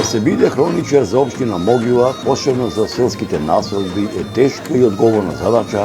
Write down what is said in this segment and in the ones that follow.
се биде хроничар за општина Могила, посебно за селските населби, е тешка и одговорна задача,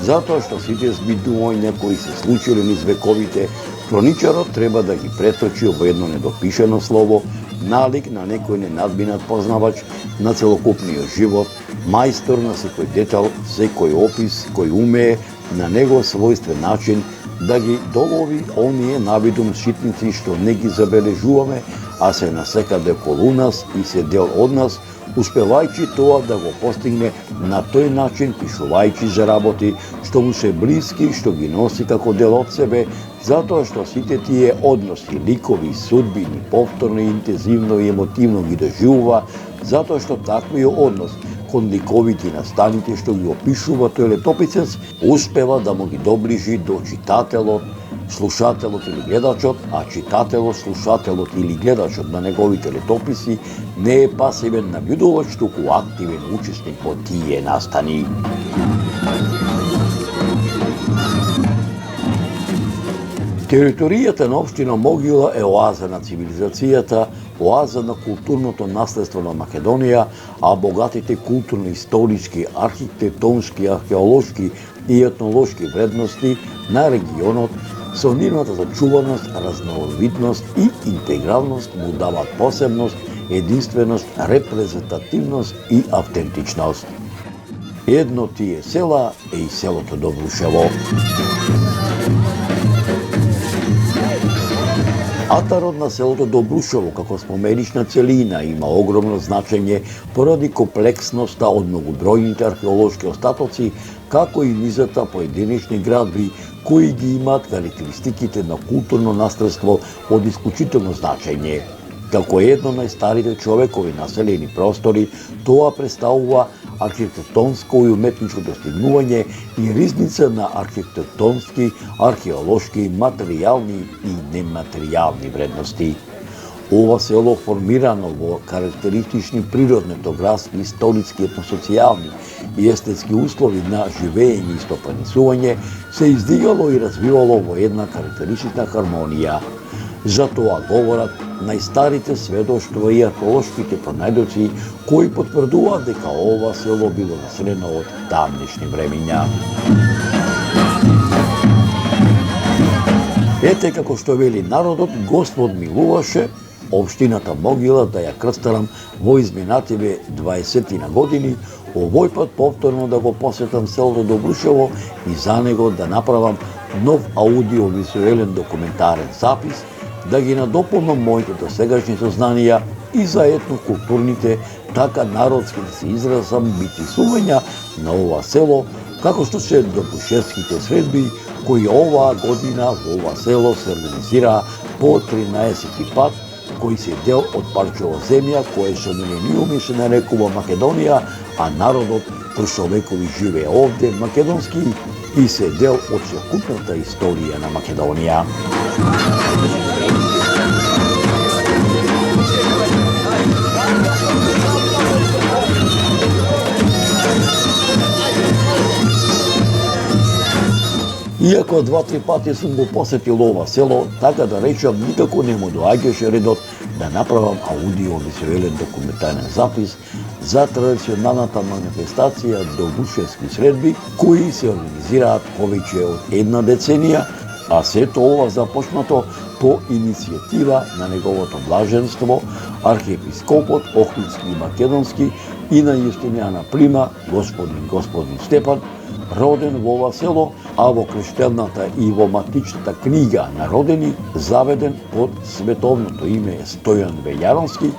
затоа што сите збидувања кои се случиле низ вековите, хроничарот треба да ги преточи во едно недопишано слово, налик на некој ненадбинат познавач на целокупниот живот, мајстор на секој детал, секој опис, кој умее на негов својствен начин да ги долови оние навидум шитници што не ги забележуваме, а се насекаде околу нас и се дел од нас, успевајќи тоа да го постигне на тој начин, пишувајќи за работи што му се блиски, што ги носи како дел од себе, затоа што сите тие односи, ликови, судбини, повторно, интензивно и емотивно ги доживува, затоа што таквиот однос кон ликовите и настаните што ги опишува тој летописец, успева да му ги доближи до читателот, слушателот или гледачот, а читателот, слушателот или гледачот на неговите летописи не е пасивен наблюдувач, туку активен учесник во тие настани. Територијата на општина Могила е оаза на цивилизацијата, оаза на културното наследство на Македонија, а богатите културно-историски, архитектонски, археолошки и етнолошки вредности на регионот со нивната зачуваност, разновидност и интегралност му дават посебност, единственост, репрезентативност и автентичност. Едно тие села е и селото Добрушево. Атарот на селото Добрушево како споменична целина има огромно значење поради комплексноста од многобројните археолошки остатоци, како и низата поединечни градби кои ги имаат карактеристиките на културно наследство од исклучително значење. Како едно најстарите човекови населени простори, тоа представува архитектонско и уметничко достигнување и ризница на архитектонски, археолошки, материјални и нематеријални вредности. Ова село, формирано во карактеристични природни, етнографски, историски, етносоцијални и естетски услови на живење и стопанисување, се издигало и развивало во една карактеристична хармонија. За тоа говорат најстарите сведоштва и археолошките пронајдоци кои потврдуваат дека ова село било населено од тамнешни времиња. Ете како што вели народот, Господ милуваше општината Могила да ја крстарам во изминативе 20 години, овој пат повторно да го посетам селото Добрушево и за него да направам нов аудиовизуелен документарен запис, да ги надополнам моите досегашни сознанија и за етнокултурните, така народски да се изразам битисувања на ова село, како што се добрушевските средби, кои оваа година во ова село се организираа по 13-ти пат, кои се дел од парчево земја, кое со милениуми се нарекува Македонија, а народот прошо векови живее овде македонски и се дел од целокупната историја на Македонија. Иако 2-3 пати сум го посетил ова село, така да речам, никако не му доаѓаше редот да направам аудиовизуелен документарен запис за традиционалната манифестација Добрушевски средби, кои се организираат повеќе од една деценија, а сето ова започнато по иницијатива на неговото блаженство, архиепископот Охридски и Македонски и на Јустинијана Прима, господин Степан, роден во ова село, а во крештената и во матичната книга на родени заведен под световното име Стојан Велјаронски,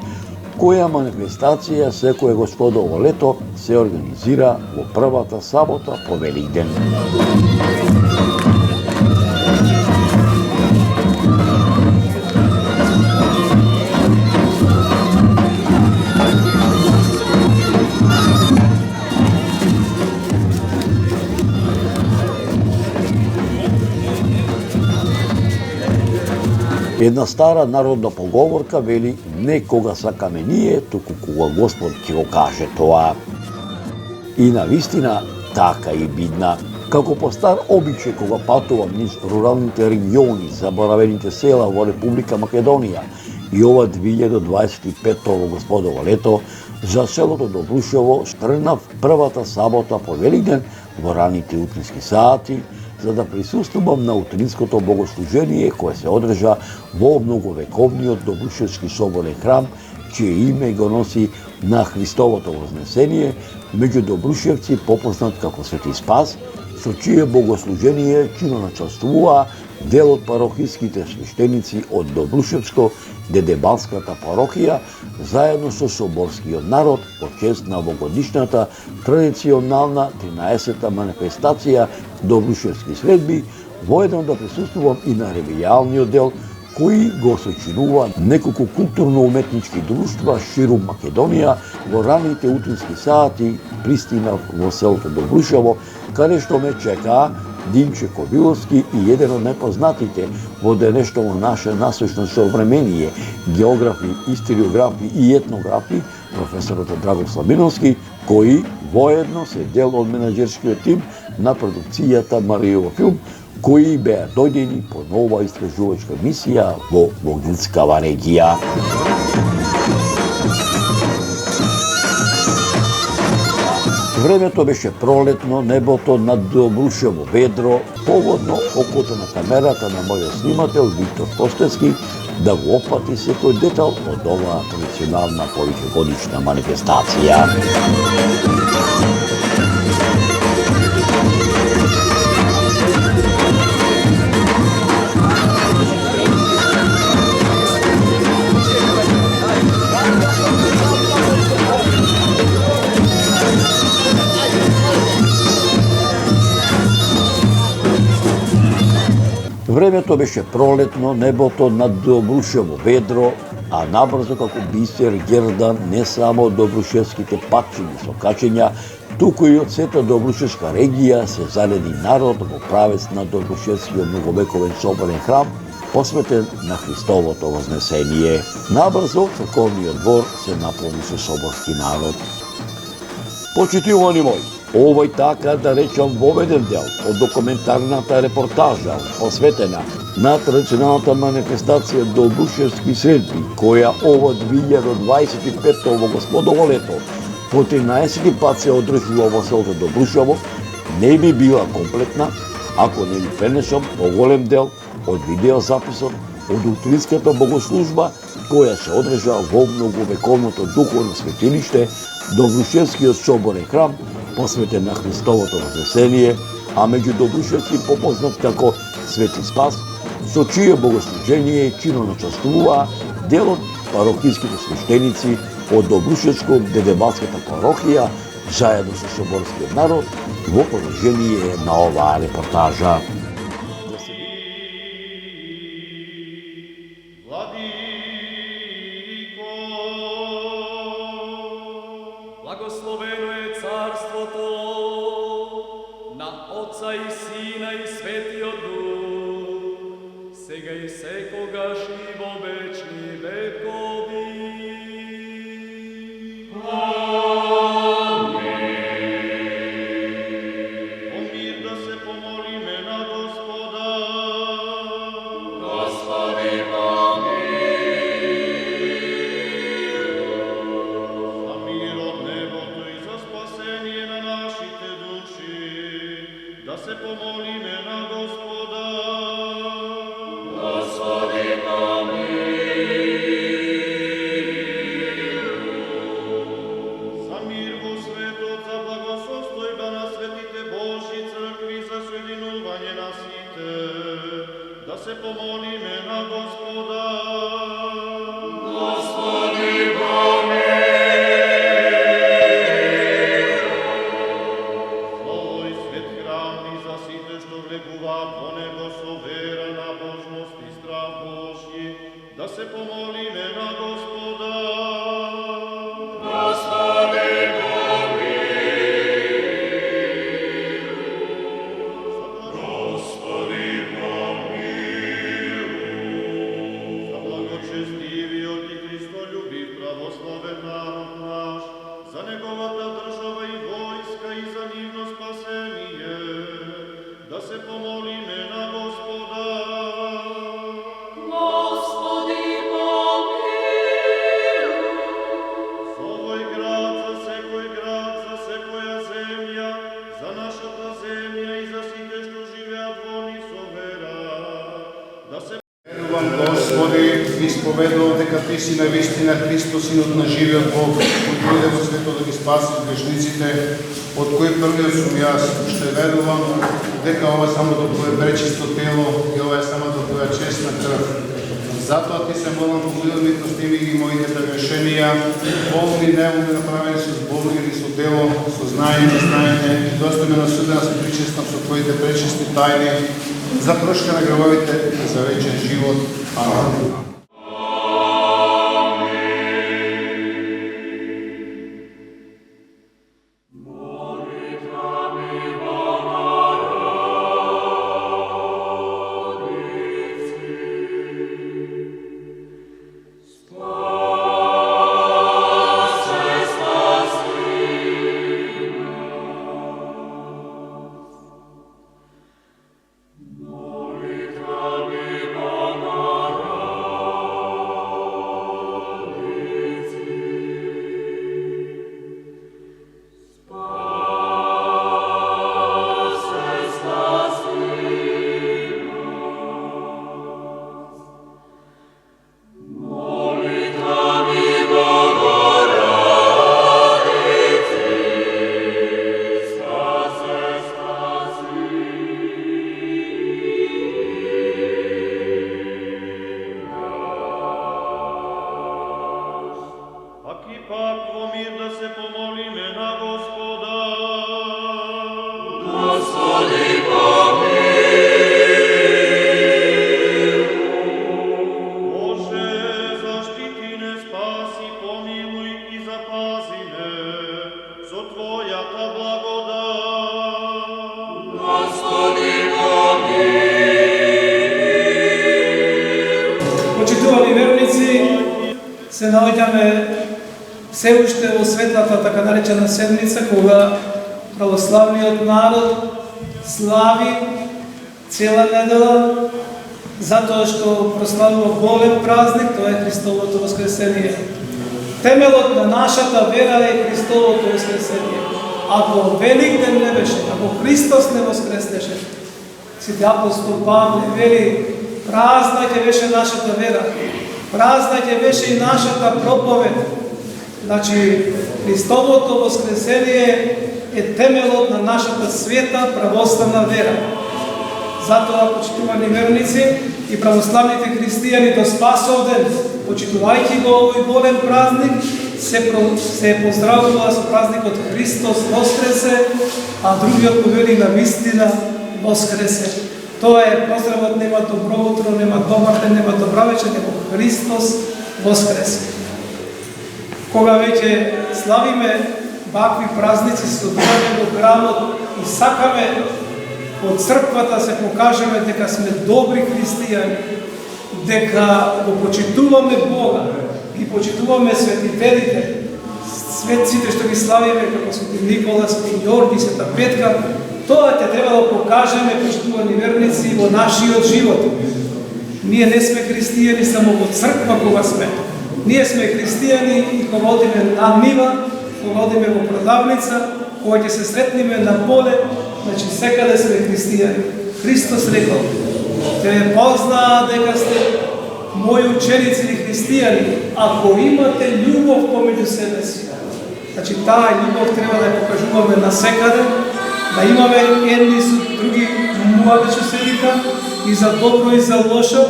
која манифестација секое господово лето се организира во првата сабота по Великден. Една стара народна поговорка вели не кога сакаме ние, туку кога Господ ќе го каже тоа. И навистина така и бидна. Како по стар обичај кога патувам низ руралните региони, заборавените села во Република Македонија и ова 2025 господово лето за селото Добрушево тргнав првата сабота по Великден во раните утрински сати, за да присуствувам на утринското богослужение кое се одржа во многовековниот Добрушевски соборен храм, чие име го носи на Христовото вознесение, меѓу добрушевци попознат како Свети Спас, со чие богослужение чиноначествуваа дел од парохиските свештеници од Добрушевско Дедебалската парохија, заедно со соборскиот народ по чест на овогодишната традиционална 13-та манифестација Добрушевски средби, воедно да присуствувам и на ревијалниот дел кои го сочинува неколку културно-уметнички друштва ширум Македонија. Во раните утрински сати пристигнав во селото Добрушево, каде што ме чекаа Димче Кобиловски и еден од најпознатите во денешното наше насочно современие географи, историографи и етнографи, професорот Драгослав Миновски, кои воедно се дел од менаџерскиот тим на продукцијата Маријево филм, кои беа дојдени по нова истражувачка мисија во Богдилскава регија. Времето беше пролетно, небото над Добрушево ведро, погодно окото на камерата на мојот снимател Виктор Костецки да го опати секој детал од оваа традиционална повеќегодишна манифестација. Времето беше пролетно, небото над Добрушево ведро, а набрзо како бисер гердан не само од добрушевските патчини со качења, туку и од сета Добрушевска регија се заледи народ во правец на Добрушевскиот многовековен соборен храм, посветен на Христовото вознесение. Набрзо црковниот двор се наполни со соборски народ. Почитувани мои, овој така да речам воведен дел од документарната репортажа посветена на традиционалната манифестација Добрушевски средби, која ова 2025 во господово лето по 13 пат се одржува во селото Добрушево, не би била комплетна ако не ви пренесам поголем дел од видеозаписот од утринската богослужба која се одржа во многовековното духовно светилиште Добрушевскиот соборен храм, посветен на Христовото вознесение, а меѓу добрушевци попознат како Свети Спас, со чие богослужение чиноначествуваа дел од парохиските свештеници од Добрушевско Дедебалската парохија, заедно со соборскиот народ, во продолжение на оваа репортажа. Благословено е царството на Отца и Сина и Светиот Дух, сега и секогаш и во вечни векови. Господи, помилуй. ви исповедувам дека ти си навистина Христос, Синот на живиот Бог, кој дојде во светот да ги спаси грешниците, од кој првиот сум јас, што верувам дека ова е самото твое пречисто тело и ова е самото твоја честна крв. Затоа ти се молам, помилуј, прости ми ги моите прегрешенија, болни, неволни, направени со зборови или со дело, со знаење и незнаење, и достојно судена се причестам со твоите пречисти тајни, за прошка на гревовите и за вечен живот. Амин. Почитувани верници, се наоѓаме се уште во светлата така наречена седмица, кога православниот народ слави цела недела, затоа што прославува голем празник, тоа е Христовото воскресение. Темелот на нашата вера е Христовото воскресение. Ако Великден не беше, ако Христос не воскреснеше, сите апостол Павле вели, празна ќе беше нашата вера, празна ќе беше и нашата проповед. Значи, Христовото воскресение е темелот на нашата света православна вера. Затоа, почитувани верници и православните христијани до Спасов ден, почитувајќи го овој голем празник, се поздравува со празникот Христос воскресе, а другиот го вели на вистина воскресе. Тоа е поздравот, нема добро утро, нема добар ден, нема добра вечер, него Христос воскресе. Кога веќе славиме вакви празници со доаѓање во храмот и сакаме од црквата се покажеме дека сме добри христијани, дека го почитуваме Бога, ги почитуваме светителите, светците што ги славиме како Свети Никола, Свети Јорги, Света Петка, тоа ќе треба да покажеме, почитувани верници, во нашиот живот. Ние не сме христијани само во црква кога сме. Ние сме христијани и кога одиме на нива, кога одиме во продавница, кога ќе се сретниме на поле, значи секаде сме христијани. Христос рекол, ќе ме познаат дека сте мои ученици или христијани, ако имате љубов помеѓу себе си. Значи таа љубов треба да ја покажуваме на секаде, да имаме едни со други муавечу се вика, и за добро и за лошо,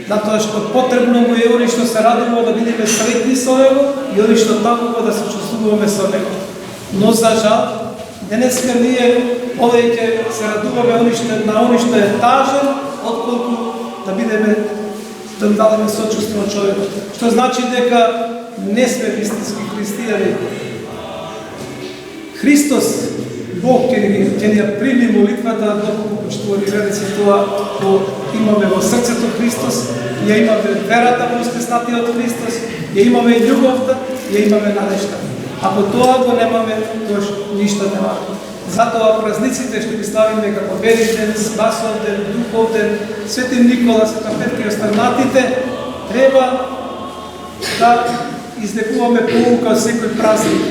затоа што потребно му е они што се радува да бидеме сретни со него и они што такова да се чувствуваме со него. Но за жал, денеска ние повеќе се радуваме на они што е тажен, отколку да бидеме да дадеме сочувство на човекот. Што значи дека не сме вистински христијани. Христос, Бог ќе ни ја прими молитвата, доколку почитувани верници тоа го имаме во срцето Христос, ја имаме верата во воскреснатиот Христос, ја имаме љубовта, ја имаме надежта. Ако тоа го немаме, тоа ништо немаме. Затоа празниците што ги славиме како Великден, Спасов ден, Духов ден, Свети Никола, Света Петка и останатите, треба да извлекуваме поука од секој празник.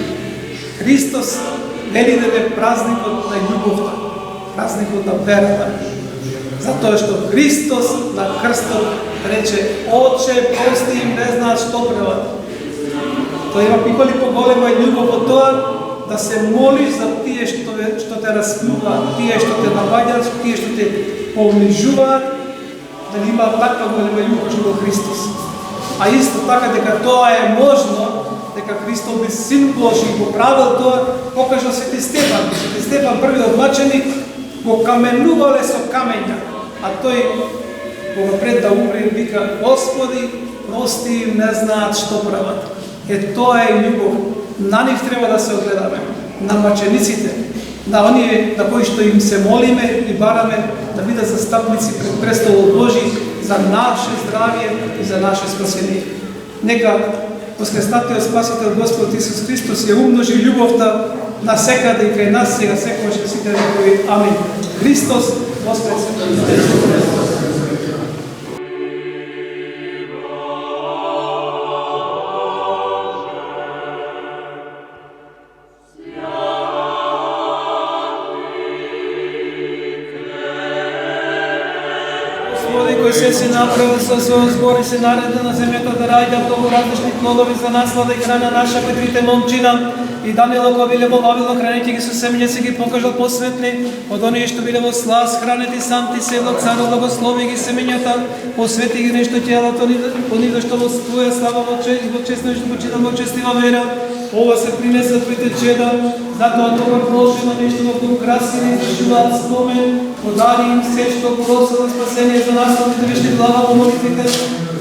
Христос Великден е празникот на љубовта, празникот на верата. Затоа што Христос на крстот рече: Отче, прости им, не знаат што прават. Тој има пипали поголема љубов од тоа да се молиш за тие што те распнуваат, тие што те наваѓаат, тие што те понижуваат, да има таква голема љубов во Христос. А исто така дека тоа е можно, дека Христос би Син Божи и го правил тоа, покажа Свети Стефан. Свети Стефан, првиот маченик, го каменувале со камења, а тој кога пред да умре вика: Господи, прости им, не знаат што прават. Тоа е љубов. На нив треба да се огледаме, на мачениците, на оние на кои што им се молиме и бараме да бидат застапници пред престолот Божи за наше здравје и за наше спасение. Нека воскреснатиот Спасител Господ Исус Христос ја умножи љубовта на секаде и кај нас сега секогаш и сите векови. Амин. Христос воскресе! Кој се си направил со својот збор и се нареди на земјата да раѓа многу различни плодови за наслада и храна наша кој трите момчина и Данило кој биле во Вавилон, храneјќи ги со семења си ги покажал посветли од оние што биле во слас, хранети сам ти седло царо, благослови ги семењата, посвети ги нешто тјелото, оние што во твоја слава во честно и што почитал во честива вера. Ова се принесе твоите чеда, затоа добар Боже на нешто во кој красили извршуваат спомен, подари им се што просила спасение за наследните вечни глава во молитвите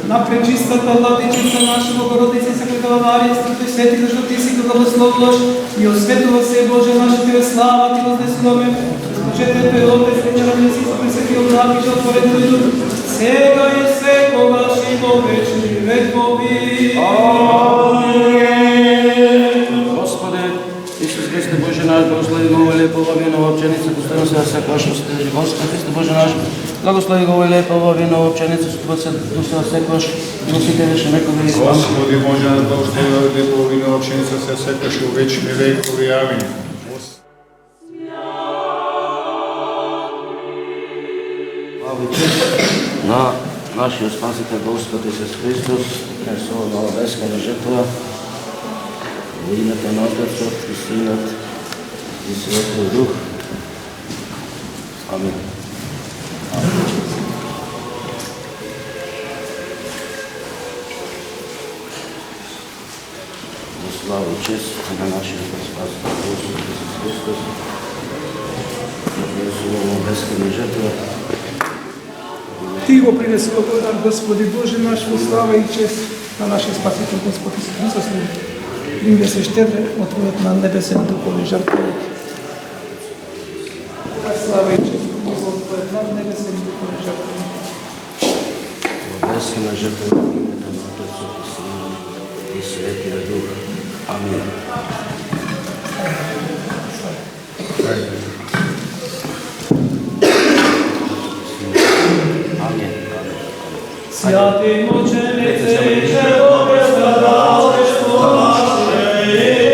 на пречистата владичица наша Богородица Сакритава Марија, Святой Свети, зашто ти си го благословуваш и осветува се Боже наше тебе слава, ти вознесуваме. Божете те Отец, вечера ми си пресвети од лаки, што отворен твој дух, сега и секогаш и во вечни векови. Господи, Исус Христе Боже наш, благослови го овој лепо во вино во пченица, постојано се да се кашно стежи. Господи Христе Боже наш, благослови го овој лепо во вино во пченица, со тоа се да секојаш и во сите вечни векови. Господи Боже наш, благослови го овој лепо во вино во пченица, се секојаш и во вечни векови. Амин. Слава и чест на нашиот Спасител Господ Исус Христос, на со нова бескана жртва, во името на Отецот и Синот и Светиот Дух. Амин. Слава и чест на нашиот Спасител Господ Исус Христос, на со нова бескана жртва. Ти го принесува Божан, Господи Боже наш, во слава и чест на нашиот Спасител Господ Исус Христос. Прими се щедре од Твојот на небесен духовен жртвовод. Слава и чест од Твојот на небесен духовен жртвовод. Бескана жртва во името на Отецот и Синот и Светиот Дух. Амин. Амин. Святи мученице и Боже страдалештво наше и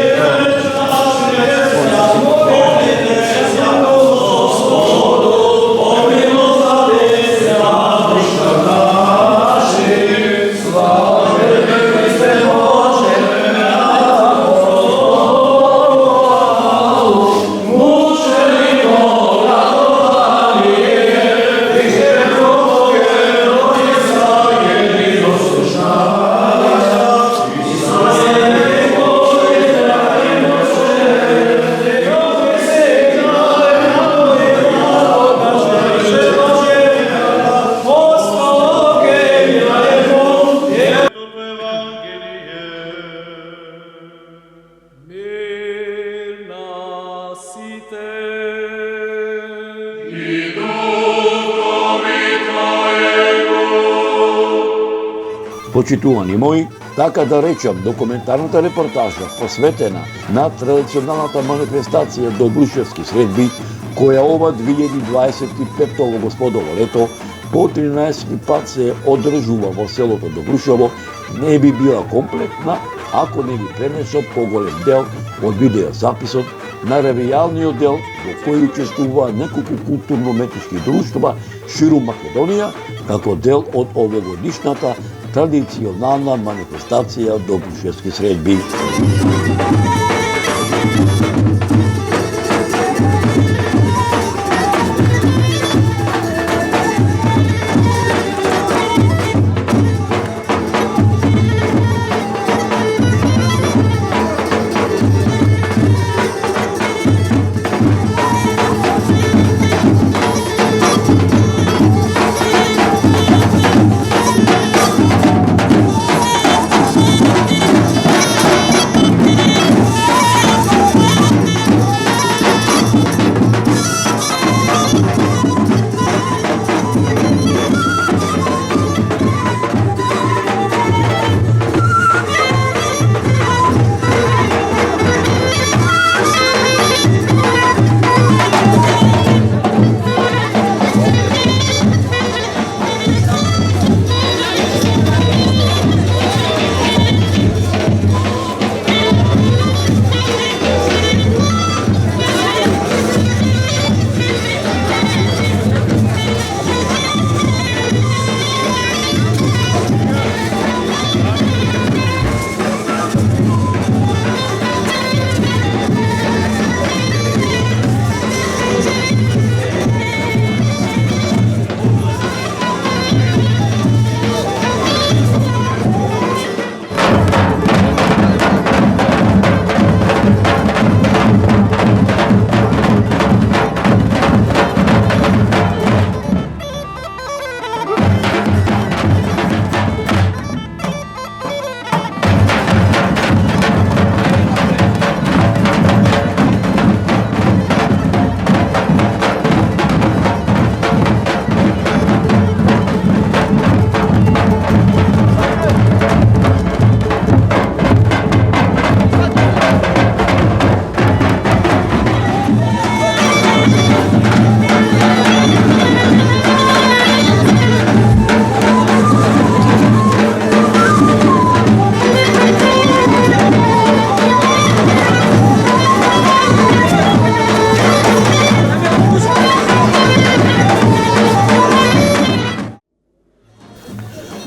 Почитувани мои, така да речам, документарната репортажа посветена на традиционалната манифестација Добрушевски средби, која ова 2025 господово лето по 13 пат се одржува во селото Добрушево, не би била комплетна ако не би пренесо поголем дел од видеозаписот на ревијалниот дел во кој учествуваат неколку културно-уметнички друштва ширум Македонија како дел од овогодишната традиционална манифестација добрушевски средби.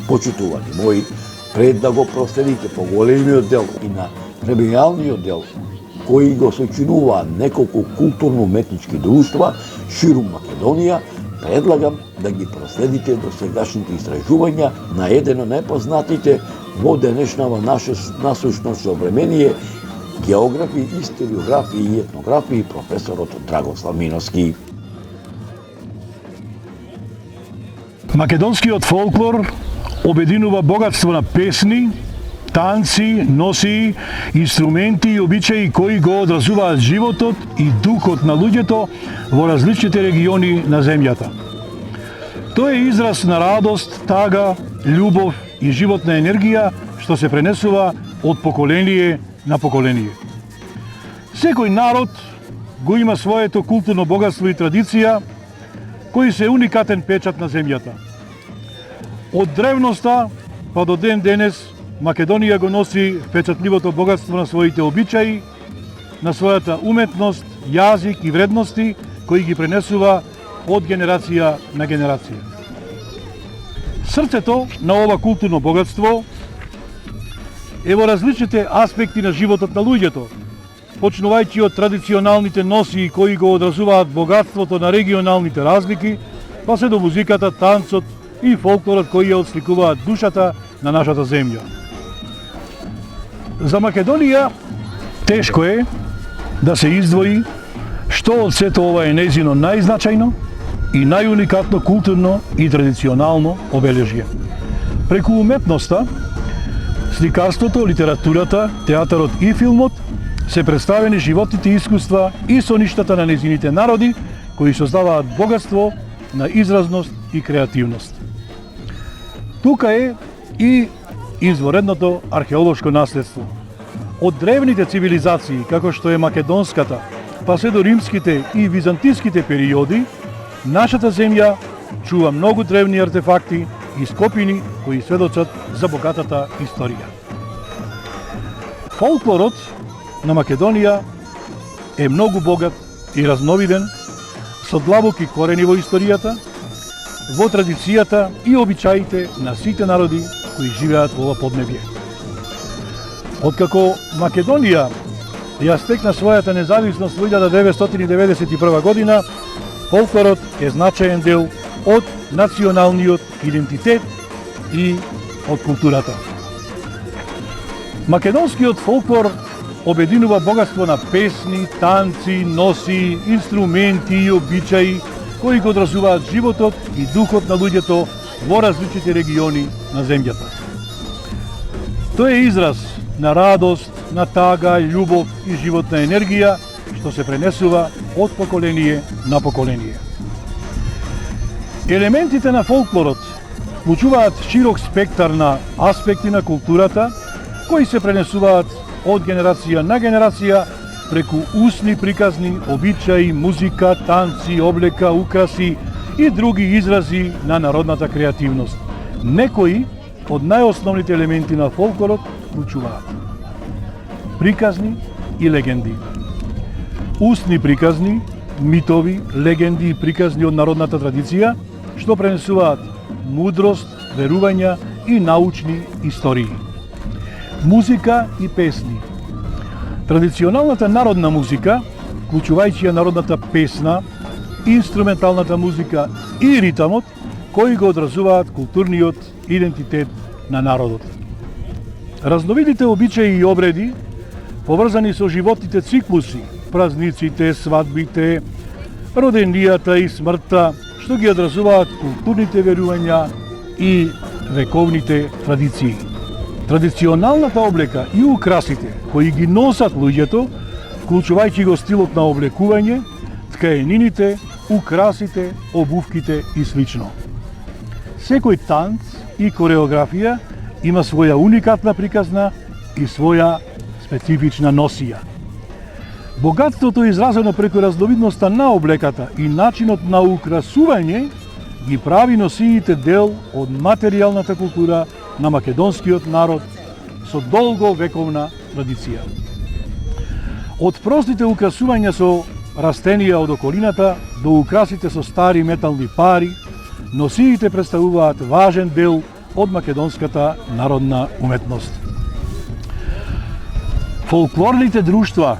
Почитувани мои, пред да го проследите поголемиот дел и на премијалниот дел, кои го сочинуваат неколку културно-уметнички друштва ширум Македонија, предлагам да ги проследите до сегашните истражувања на еден од најпознатите во денешнава наша насушно современие географи, историографи и етнографи професорот Драгослав Миновски. Македонскиот фолклор обединува богатство на песни, танци, носи, инструменти и обичаи кои го одразуваат животот и духот на луѓето во различните региони на земјата. Тој е израз на радост, тага, љубов и животна енергија што се пренесува од поколение на поколение. Секој народ го има своето културно богатство и традиција кои се уникатен печат на земјата. Од древноста па до ден денес Македонија го носи впечатливото богатство на своите обичаи, на својата уметност, јазик и вредности кои ги пренесува од генерација на генерација. Срцето на ова културно богатство е во различните аспекти на животот на луѓето, почнувајќи од традиционалните носии кои го одразуваат богатството на регионалните разлики, па се до музиката, танцот и фолклорот кои ја отсликуваат душата на нашата земја. За Македонија тешко е да се издвои што од сето ова е нејзино најзначајно и најуникатно културно и традиционално обележје. Преку уметноста, сликарството, литературата, театарот и филмот се представени животните искуства и соништата на нејзините народи кои создаваат богатство на изразност и креативност. Тука е и изворедното археолошко наследство. Од древните цивилизации, како што е македонската, па се до римските и византиските периоди, нашата земја чува многу древни артефакти и скопини кои сведочат за богатата историја. Фолклорот на Македонија е многу богат и разновиден, со длабоки корени во историјата, во традицијата и обичаите на сите народи кои живеат во ова поднебје. Откако Македонија ја стекна својата независност во 1991 година, фолклорот е значаен дел од националниот идентитет и од културата. Македонскиот фолклор обединува богатство на песни, танци, носи, инструменти и обичаи кои го одразуваат животот и духот на луѓето во различити региони на земјата. Тој е израз на радост, на тага, љубов и животна енергија што се пренесува од поколение на поколение. Елементите на фолклорот вклучуваат широк спектар на аспекти на културата кои се пренесуваат од генерација на генерација преку устни приказни, обичаи, музика, танци, облека, украси и други изрази на народната креативност. Некои од најосновните елементи на фолклорот вклучуваат приказни и легенди. Устни приказни, митови, легенди и приказни од народната традиција што пренесуваат мудрост, верувања и научни истории. Музика и песни. Традиционалната народна музика, вклучувајќи ја народната песна, инструменталната музика и ритамот, кои го одразуваат културниот идентитет на народот. Разновидните обичаи и обреди, поврзани со животните циклуси, празниците, свадбите, роденијата и смртта, што ги одразуваат културните верувања и вековните традиции. Традиционалната облека и украсите кои ги носат луѓето, вклучувајќи го стилот на облекување, ткаенините, украсите, обувките и слично. Секој танц и кореографија има своја уникатна приказна и своја специфична носија. Богатството изразено преку разновидноста на облеката и начинот на украсување ги прави носиите дел од материјалната култура на македонскиот народ со долго вековна традиција. Од простите украсувања со растенија од околината до украсите со стари метални пари, носиите представуваат важен дел од македонската народна уметност. Фолклорните друштва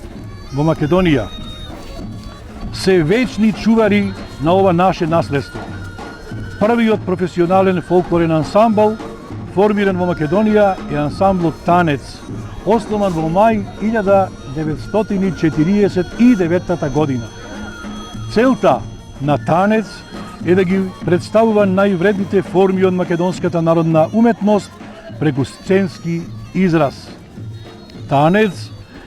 во Македонија се вечни чувари на ова наше наследство. Првиот професионален фолклорен ансамбл формиран во Македонија е ансамблот Танец, основан во мај 1949 година. Целта на Танец е да ги представува највредните форми од македонската народна уметност преку сценски израз. Танец,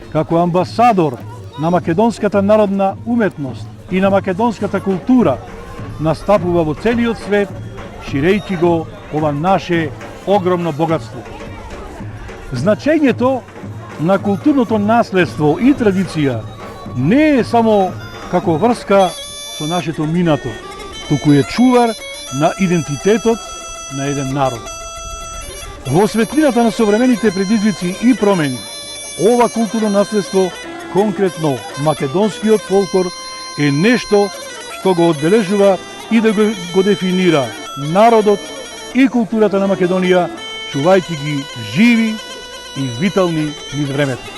како амбасадор на македонската народна уметност и на македонската култура, настапува во целиот свет, ширејќи го ова наше огромно богатство. Значењето на културното наследство и традиција не е само како врска со нашето минато, туку е чувар на идентитетот на еден народ. Во светлината на современите предизвици и промени, ова културно наследство, конкретно македонскиот фолклор, е нешто што го одбележува и да го дефинира народот и културата на Македонија, чувајќи ги живи и витални низ времето.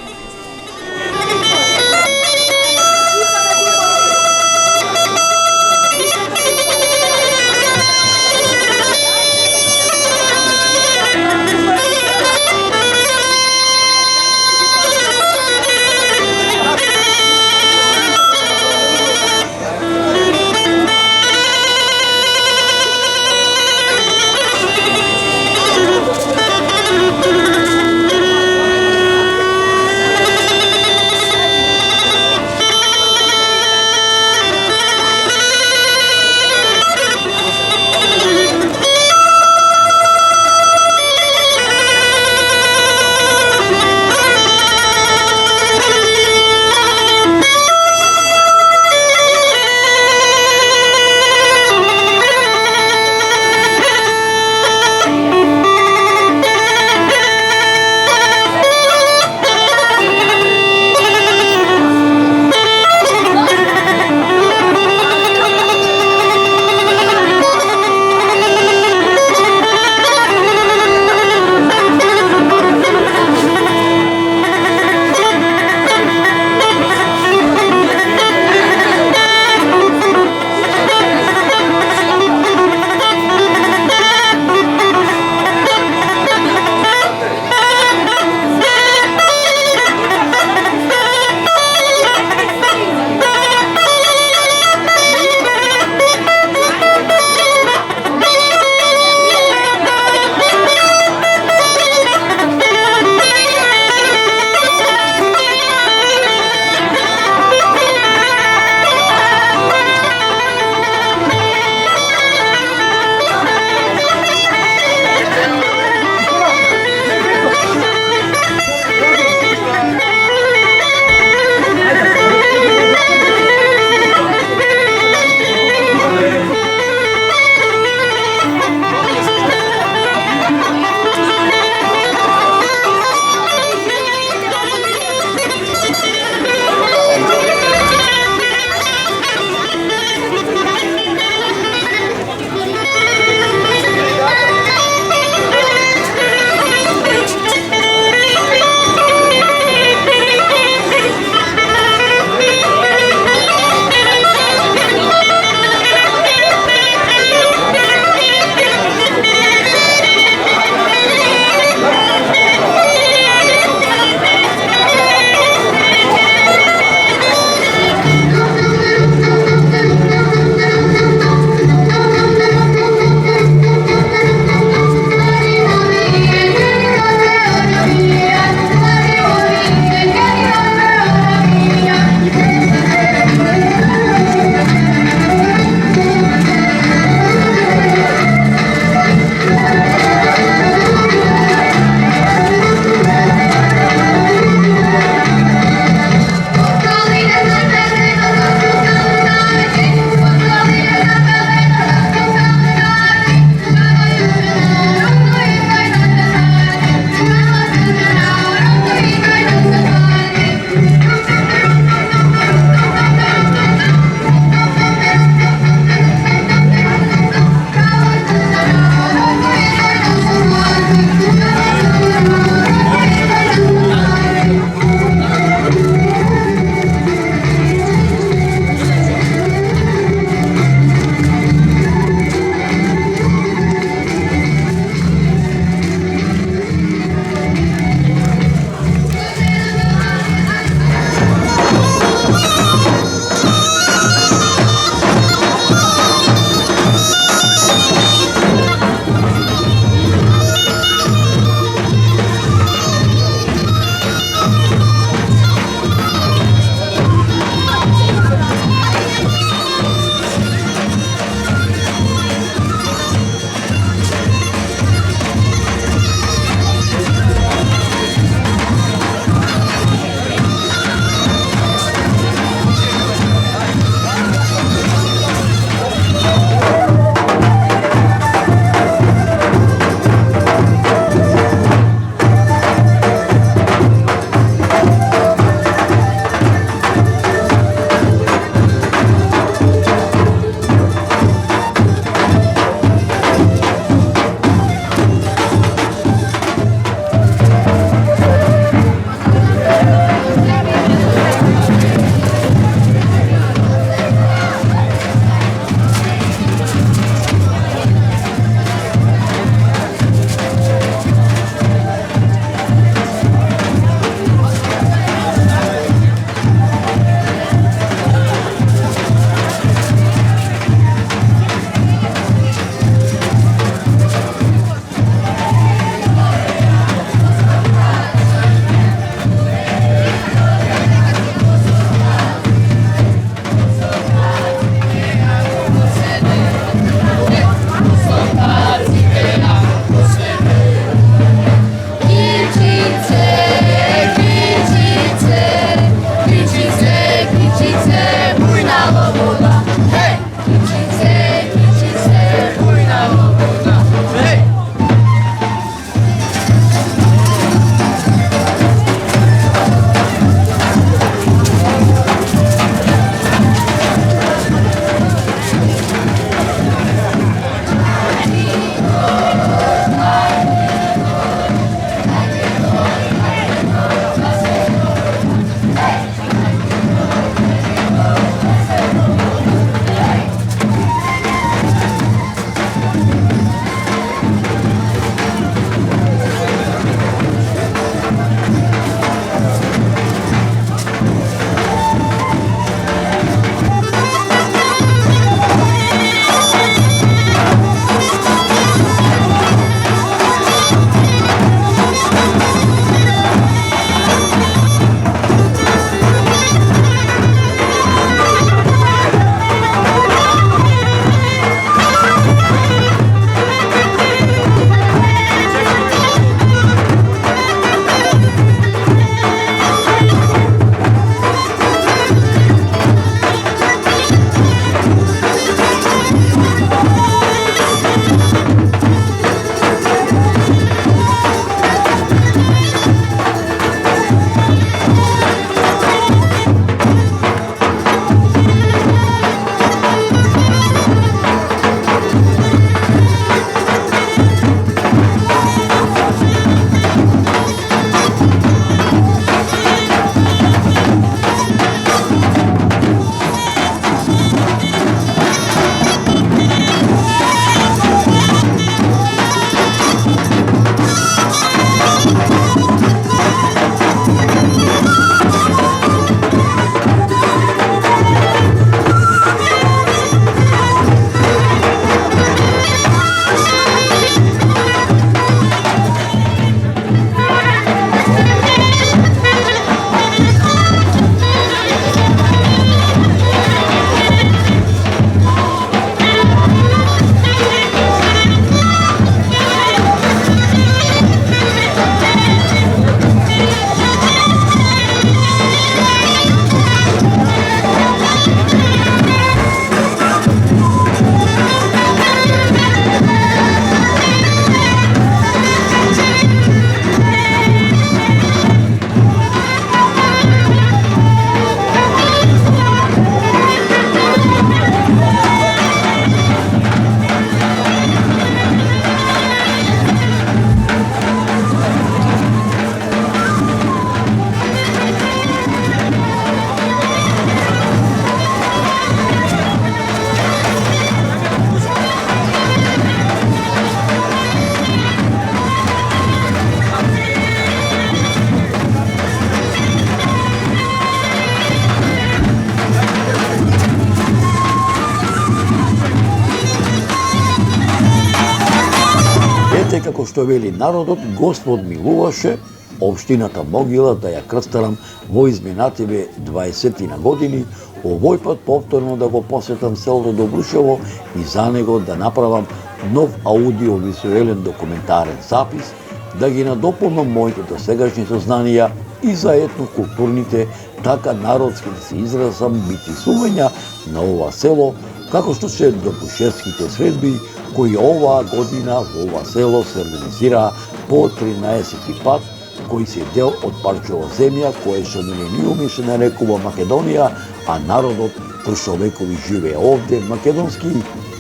Секако што вели народот, Господ милуваше општината Могила да ја крстарам во изминативе 20 на години, овој пат повторно да го посетам селото Добрушево и за него да направам нов аудиовизуелен документарен запис, да ги надополнам моите досегашни сознанија и за етнокултурните, така народски да се изразам битисувања на ова село, како што се добрушевските средби, кои оваа година во ова село се организираа по 13 пат, кои се дел од парчево земја, кое со милениуми се нарекува Македонија, а народот пршовекови живее овде македонски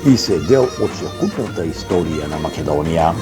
и се дел од целокупната историја на Македонија.